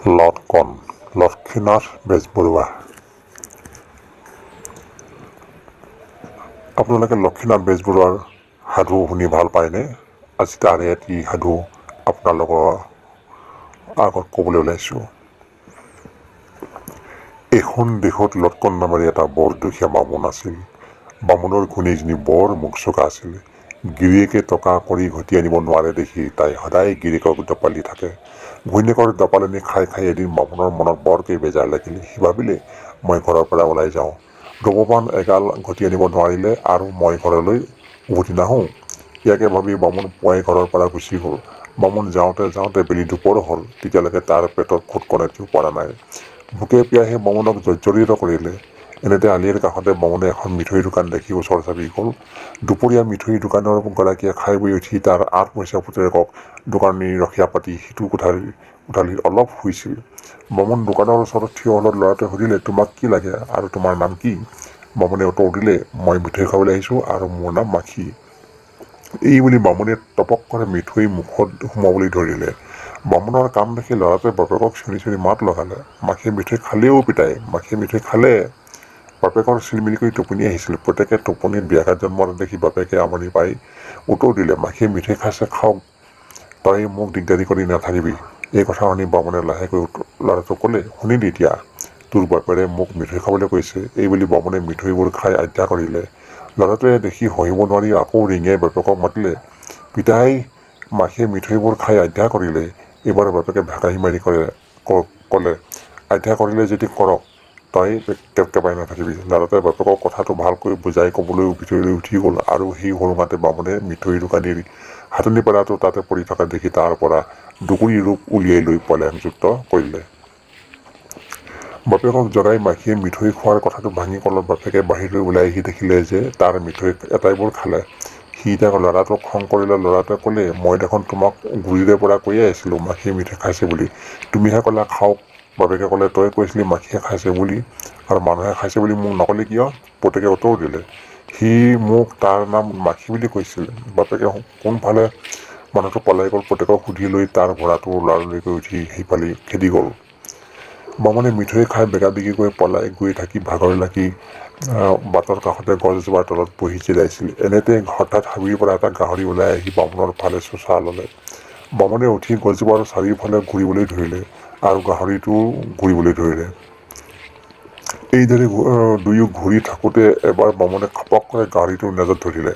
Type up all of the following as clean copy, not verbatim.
লটকন লক্ষ্মীনাথ বেজবৰুৱা। আপোনালোকে লক্ষ্মীনাথ বেজবৰুৱাৰ সাধু শুনি ভাল পায়নে? আজি তাৰে এটি সাধু আপোনালোকৰ আগত ক'বলৈ ওলাইছোঁ। এখন দেশত লটকন নামেৰে এটা বৰ দুখীয়া বামুণ আছিল। বামুণৰ ঘৈণীজনী বৰ মুকচোকা আছিল। গিৰিয়েকে টকা কৰি ঘটি আনিব নোৱাৰে দেখি তাই সদায় গিৰিয়েকক দপালি থাকে। ঘৈণীয়েকৰ দপালনি খাই খাই এদিন বামুণৰ মনত বৰকৈ বেজাৰ লাগিল। সি ভাবিলে, মই ঘৰৰ পৰা ওলাই যাওঁ, দ্ৰব্যপান এগাল ঘটি আনিব নোৱাৰিলে আৰু মই ঘৰলৈ উভতি নাহোঁ। ইয়াকে ভাবি বামুণ পুৱাই ঘৰৰ পৰা গুচি গ'ল। বামুণ যাওঁতে যাওঁতে বেলি দুপৰ হ'ল। তেতিয়ালৈকে তাৰ পেটত ফুটকণ এটিও পৰা নাই। ভোকে পিয়াহে বামুণক জৰ্জৰিত কৰিলে। এনেতে আলিৰ কাষতে বামুণে এখন মিঠৈৰ দোকান দেখি ওচৰ চাপি গ'ল। দুপৰীয়া মিঠৈৰ দোকানৰ গৰাকীয়ে খাই বৈ উঠি তাৰ 8 পইচা পুতেৰেকক দোকানী ৰখীয়া পাতি সিটো কোঠালিত অলপ শুইছিল। বামুণ দোকানৰ ওচৰত থিয় হ'লত ল'ৰাটোৱে সুধিলে, তোমাক কি লাগে আৰু তোমাৰ নাম কি? বামুণে উত্তৰ দিলে, মই মিঠৈ খাবলৈ আহিছোঁ আৰু মোৰ নাম মাখি। এই বুলি বামুণে টপকৰে মিঠৈ মুখত সুমাবলৈ ধৰিলে। বামুণৰ কাম দেখি ল'ৰাটোৱে বাপেকক চিঞৰি চিঞৰি মাত লগালে, মাখিয়ে মিঠৈ খালেও পিতাই, মাখিয়ে মিঠৈ খালে। বাপেকৰ চিলমিলিকৈ টোপনি আহিছিল। পুতেকে টোপনিত ব্যাঘাত জন্মোৱা দেখি বাপেকে আমনি পাই উত্তৰ দিলে, মাখিয়ে মিঠৈ খাইছে খাওক, তই মোক দিগদাৰি কৰি নাথাকিবি। এই কথা শুনি বামুণে লাহেকৈ ল'ৰাটোক ক'লে, শুনিলি এতিয়া, তোৰ বাপেৰে মোক মিঠৈ খাবলৈ কৈছে। এই বুলি বামুণে মিঠৈবোৰ খাই আধ্যা কৰিলে। ল'ৰাটোৱে দেখি সহিব নোৱাৰি আকৌ ৰিঙিয়াই বাপেকক মাতিলে, পিতাই, মাখিয়ে মিঠৈবোৰ খাই আধ্যা কৰিলে। এইবাৰ বাপেকে ভেকাহি মাৰি ক'লে, আধ্যা কৰিলে যদি কৰক, তই কেপকেপাই নাথাকিবি। ল'ৰাটোৱে বাপেকক কথাটো ভালকৈ বুজাই ক'বলৈ ভিতৰলৈ উঠি গ'ল আৰু সেই সুৰুঙাতে বামুণে মিঠৈৰ দোকানীৰ হাতনি পেলাটো তাতে পৰি থকা দেখি তাৰ পৰা দুকুৰি ৰূপ উলিয়াই লৈ পলায়নযুক্ত কৰিলে। বাপেকক জগাই মাখিয়ে মিঠৈ খোৱাৰ কথাটো ভাঙি ক'লত বাপেকে বাহিৰলৈ ওলাই আহি দেখিলে যে তাৰ মিঠৈ এটাইবোৰ খালে। সি এতিয়া ল'ৰাটোক খং কৰিলে। ল'ৰাটোৱে ক'লে, মই দেখোন তোমাক গুৰিৰে পৰা কৈয়ে আছিলোঁ মাখিয়ে মিঠৈ খাইছে বুলি, তুমিহে ক'লা খাওক। বাপেকে ক'লে, তই কৈছিলি মাখিয়ে খাইছে বুলি আৰু মানুহে খাইছে বুলি মোক নক'লি কিয়? পুতেকে উত্তৰ দিলে, সি মোক তাৰ নাম মাখি বুলি কৈছিল। বাপেকে কোনফালে মানুহটো পলাই গ'ল পুতেকক সুধি লৈ তাৰ ঘোঁৰাটো লৰালৰিকৈ উঠি সেইফালে খেদি গ'ল। বামুণে মিঠৈ খাই বেগাবেগিকৈ পলাই গৈ থাকি ভাগৰ লাগি বাটৰ কাষতে গছজোপাৰ তলত বহি জিৰাইছিল। এনেতে হঠাৎ হাবিৰ পৰা এটা গাহৰি ওলাই আহি বামুণৰ ফালে চোঁচা ল'লে। বামুণে উঠি গছজোপাৰ চাৰিওফালে ঘূৰিবলৈ ধৰিলে আৰু গাহৰিটোও ঘূৰিবলৈ ধৰিলে। এইদৰে দুয়ো ঘূৰি থাকোঁতে এবাৰ বামুণে খপককৈ গাহৰিটোৰ নেজত ধৰিলে।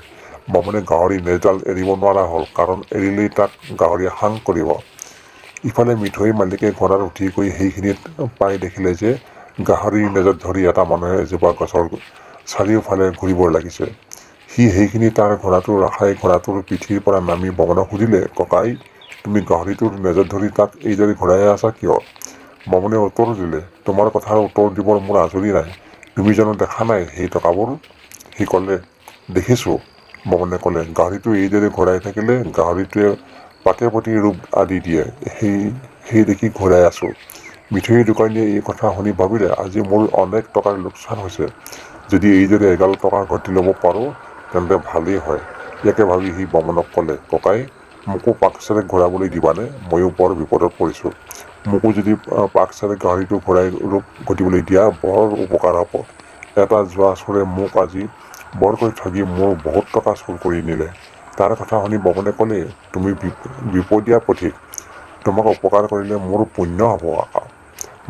বামুণে গাহৰিৰ নেজডাল এৰিব নোৱাৰা হ'ল, কাৰণ এৰিলেই তাক গাহৰিয়ে হাং কৰিব। ইফালে মিঠৈৰ মালিকে ঘোঁৰাত উঠি গৈ সেইখিনিত পাই দেখিলে যে গাহৰিৰ নেজত ধৰি এটা মানুহে এজোপা গছৰ চাৰিওফালে ঘূৰিব লাগিছে। সি সেইখিনি তাৰ ঘোঁৰাটো ৰখাই ঘোঁৰাটোৰ পিঠিৰ পৰা নামি বামুণক সুধিলে, ককাই, তুমি গাহৰিটোৰ নেজত ধৰি তাক এইদৰে ঘূৰাই আছা কিয়? বামুণে উত্তৰ দিলে, তোমাৰ কথাৰ উত্তৰ দিবৰ মোৰ আজৰি নাই। তুমি জানো দেখা নাই সেই টকাবোৰ? সি ক'লে, দেখিছোঁ। বামুণে ক'লে, গাহৰিটো এইদৰে ঘূৰাই থাকিলে গাহৰিটোৱে পাকে পতি ৰূপ আদি দিয়ে, সেই দেখি ঘূৰাই আছোঁ। মিঠৈৰ দোকানীয়ে এই কথা শুনি ভাবিলে, আজি মোৰ অনেক টকাৰ লোকচান হৈছে। যদি এইদৰে এগাল টকা ঘটি ল'ব পাৰোঁ তেন্তে ভালেই হয়। ইয়াকে ভাবি সি বামুণক ক'লে, ককাই, মোকো পাকচেৰে ঘূৰাবলৈ দিবানে? ময়ো বৰ বিপদত পৰিছোঁ। মোকো যদি পাকচেৰে গাহৰিটো ঘূৰাই ৰূপ ঘটিবলৈ দিয়া বৰ উপকাৰ হ'ব। এটা যোৱা চোৰে মোক আজি বৰকৈ ঠগি মোৰ বহুত টকা চুৰ কৰি নিলে। তাৰ কথা শুনি বামুণে ক'লে, তুমি বিপদীয়া পথিক, তোমাক উপকাৰ কৰিলে মোৰ পুণ্য হ'ব।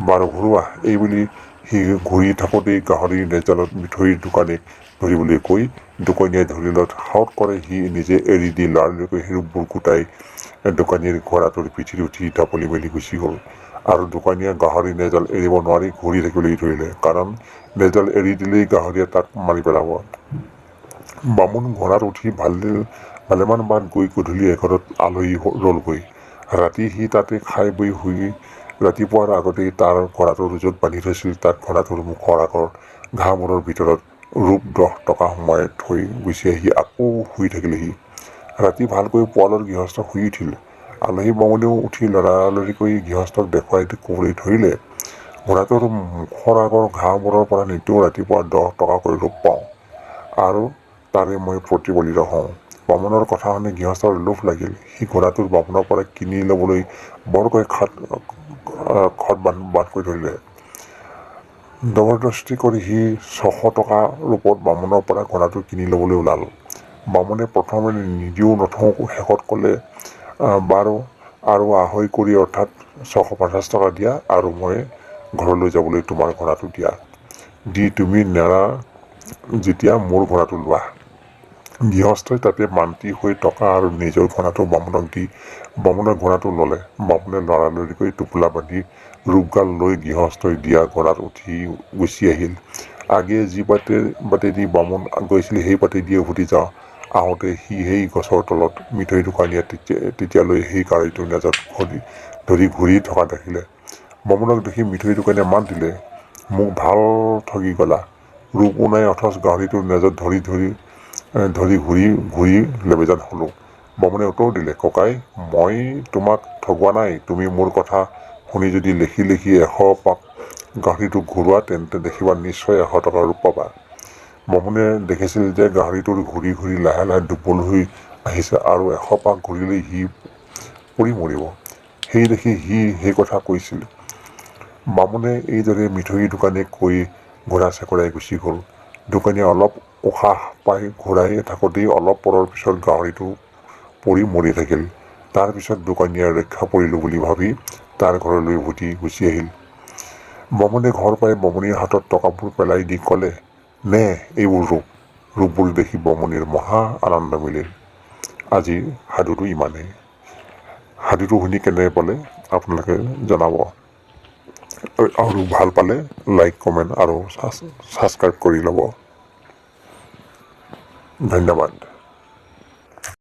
বাৰু ঘূৰোৱা। এই বুলি সি ঘূৰি থাকোঁতেই গাহৰিৰ নেজডালত মিঠৈৰ দোকানীক ধৰিবলৈ কৈ দোকানীয়ে ধৰিলত সাউৎ কৰে সি নিজে এৰি দি লৰালৰিকৈ সেই ৰূপবোৰ গোটাই দোকানীৰ ঘোঁৰাটোৰ পিঠিত উঠি ঢাপলি মেলি গুচি গ'ল। আৰু দোকানীয়ে গাহৰিৰ নেজডাল এৰিব নোৱাৰি ঘূৰি থাকিবলৈ ধৰিলে, কাৰণ নেজডাল এৰি দিলেই গাহৰিয়ে তাক মাৰি পেলাব। বামুণ ঘোঁৰাত উঠি ভালেমান বাট গৈ গধূলি এঘৰত আলহী ৰলগৈ। ৰাতি সি তাতে খাই বৈ শুই ৰাতিপুৱাৰ আগতেই তাৰ ঘোঁৰাটোৰ য'ত বান্ধি থৈছিল তাত ঘোঁৰাটোৰ মুখৰ আগৰ ঘাঁহবোৰৰ ভিতৰত ৰূপ 10 টকা সোমাই থৈ গুচি আহি আকৌ শুই থাকিলেহি। ৰাতি ভালকৈ পুৱালত গৃহস্থ শুই উঠিল। আলহী বামুণেও উঠি লৰালৰিকৈ গৃহস্থক দেখুৱাই ক'বলৈ ধৰিলে, ঘোঁৰাটোৰ মুখৰ আগৰ ঘাঁহবোৰৰ পৰা নিতৌ ৰাতিপুৱা 10 টকাকৈ ৰূপ পাওঁ আৰু তাৰে মই প্ৰতিবলিত হওঁ। বামুণৰ কথা শুনি গৃহস্থৰ লোভ লাগিল। সি ঘোঁৰাটোৰ বামুণৰ পৰা কিনি ল'বলৈ বৰকৈ ঘৰত বান্ধ কৰি ধৰিলে। জবৰদস্তি কৰি সি 600 টকা ৰূপত বামুণৰ পৰা ঘোঁৰাটো কিনি ল'বলৈ ওলাল। বামুণে প্ৰথমে নিদিও নথওঁ শেষত ক'লে, বাৰু আৰু আঢ়ৈ কৰি অৰ্থাৎ 650 টকা দিয়া আৰু মই ঘৰলৈ যাবলৈ তোমাৰ ঘোঁৰাটো দিয়া। দি তুমি নেৰা যেতিয়া মোৰ ঘোঁৰাটো লোৱা। গৃহস্থই তাতে মান্তি হৈ টকা আৰু নিজৰ ঘোঁৰাটো বামুণক দি বামুণৰ ঘোঁৰাটো ল'লে। বামুণে লৰালৰিকৈ টোপোলা বান্ধি ৰূপগাল লৈ গৃহস্থই দিয়া ঘোঁৰাত উঠি গুচি আহিল। আগেয়ে যি বাটেদি বামুণ গৈছিল সেই বাটেদিয়ে উভতি আহোঁতে সি সেই গছৰ তলত মিঠৈ দোকানীয়ে তেতিয়ালৈ সেই গাড়ীটোৰ নেজত ধৰি ঘূৰি থকা দেখিলে। বামুণক দেখি মিঠৈ দোকানীয়ে মাত দিলে, মোক ভাল ঠগি গলা। ৰূপো নাই অথচ গাড়ীটোৰ নেজত ধৰি ঘূৰি লেবেজান হলো। বামুণে উত্তৰ দিলে, ককাই মই তোমাক ঠগোৱা নাই। তুমি মোৰ কথা শুনি যদি লেখি 100 পাক গাড়ীটো ঘূৰোৱা তেন্তে দেখিবা নিশ্চয় 100 টকা ৰূপ পাবা। বামুণে দেখিছিল যে গাড়ীটোৰ ঘূৰি লাহে লাহে দুৰ্বল হৈ আহিছে আৰু 100 পাক ঘূৰিলেই সি পৰি মৰিব। সেই দেখি সি সেই কথা কৈছিল। বামুণে এইদৰে মিঠৈ দোকানীক কৈ ঘোঁৰা চেকৰাই গুচি গ'ল। দোকানীয়ে অলপ উশাহ পাই ঘূৰাই থাকোঁতেই অলপ পৰৰ পিছত গাহৰিটো পৰি মৰি থাকিল। তাৰ পিছত দোকানীয়ে ৰক্ষা পৰিলোঁ বুলি ভাবি তাৰ ঘৰলৈ উভতি গুচি আহিল। বামুণে ঘৰ পাই বামুণীৰ হাতত টকাবোৰ পেলাই দি ক'লে, নে এইবোৰ ৰূপবোৰ দেখি বামুণীৰ মহা আনন্দ মিলিল। আজিৰ সাধুটো ইমানেই। সাধুটো শুনি কেনে পালে আপোনালোকে জনাব আৰু ভাল পালে লাইক কমেণ্ট আৰু ছাবস্ক্ৰাইব কৰি ল'ব। ধন্যবাদ।